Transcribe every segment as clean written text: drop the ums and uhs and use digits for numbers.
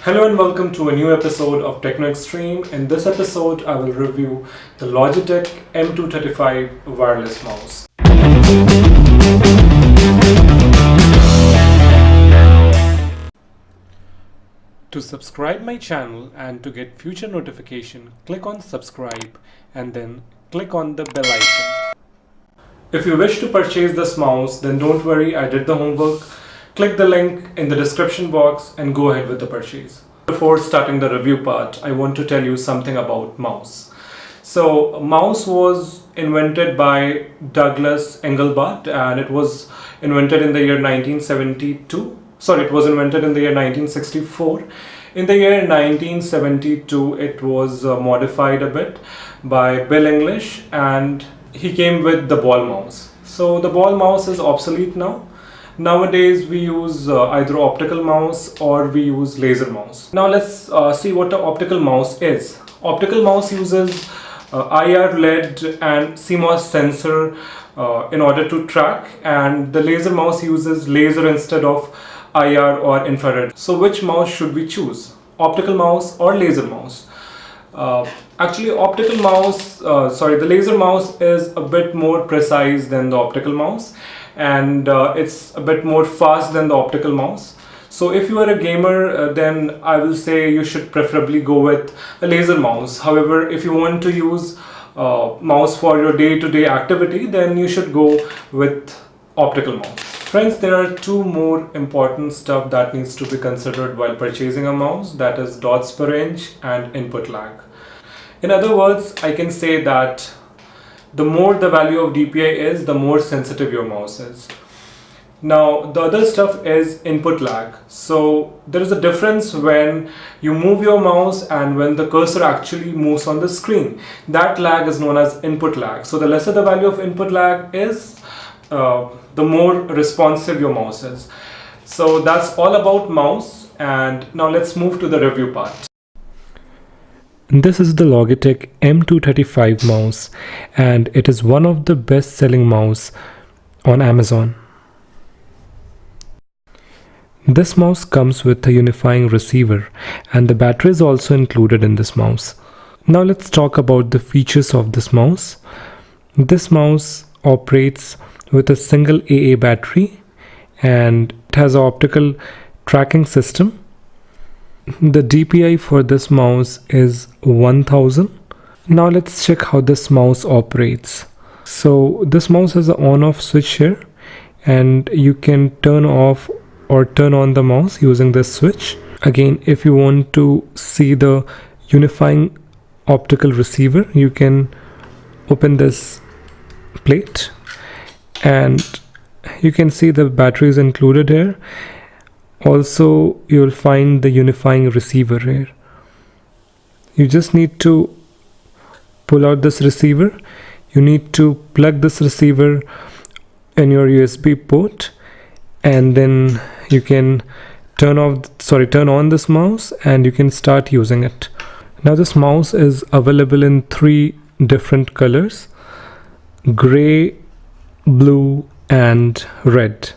Hello and welcome to a new episode of Techno Extreme. In this episode, I will review the Logitech M235 wireless mouse. To subscribe my channel and to get future notification, click on subscribe and then click on the bell icon. If you wish to purchase this mouse, then don't worry, I did the homework. Click the link in the description box and go ahead with the purchase. Before starting the review part, I want to tell you something about mouse. So, mouse was invented by Douglas Engelbart and it was invented in the year 1972. Sorry, it was invented in the year 1964. In the year 1972, it was modified a bit by Bill English and he came with the ball mouse. So, the ball mouse is obsolete now. Nowadays we use either optical mouse or we use laser mouse. Now let's see what the optical mouse is. Optical mouse uses IR, LED and CMOS sensor in order to track, and the laser mouse uses laser instead of IR or infrared. So which mouse should we choose? Optical mouse or laser mouse? Actually, the laser mouse is a bit more precise than the optical mouse, and it's a bit more fast than the optical mouse. So if you are a gamer, then I will say you should preferably go with a laser mouse. However, if you want to use mouse for your day-to-day activity, then you should go with optical mouse. Friends, there are two more important stuff that needs to be considered while purchasing a mouse, that is dots per inch and input lag. In other words, I can say that the more the value of DPI is, the more sensitive your mouse is. Now, the other stuff is input lag. So there is a difference when you move your mouse and when the cursor actually moves on the screen. That lag is known as input lag. So the lesser the value of input lag is, the more responsive your mouse is. So that's all about mouse, and now let's move to the review part. This is the Logitech M235 mouse, and it is one of the best selling mouse on Amazon. This mouse comes with a unifying receiver, and the battery is also included in this mouse. Now let's talk about the features of this mouse. This mouse operates with a single AA battery and it has an optical tracking system. The DPI for this mouse is 1000. Now let's check how this mouse operates. So this mouse has an on-off switch here, and you can turn off or turn on the mouse using this switch. Again, if you want to see the unifying optical receiver, you can open this plate and you can see the battery is included here. Also, you will find the unifying receiver here. You just need to pull out this receiver. You need to plug this receiver in your USB port, and then you can turn on this mouse and you can start using it. Now this mouse is available in 3 different colors: gray, blue and red.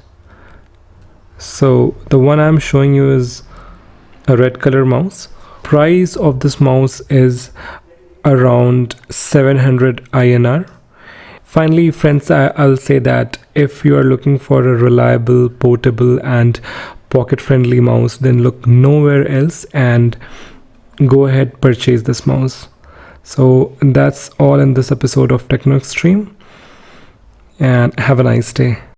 So the one I'm showing you is a red color mouse. Price of this mouse is around 700 INR. Finally, friends, I'll say that if you are looking for a reliable, portable and pocket friendly mouse, then look nowhere else and go ahead, purchase this mouse. So that's all in this episode of Techno Extreme, and have a nice day.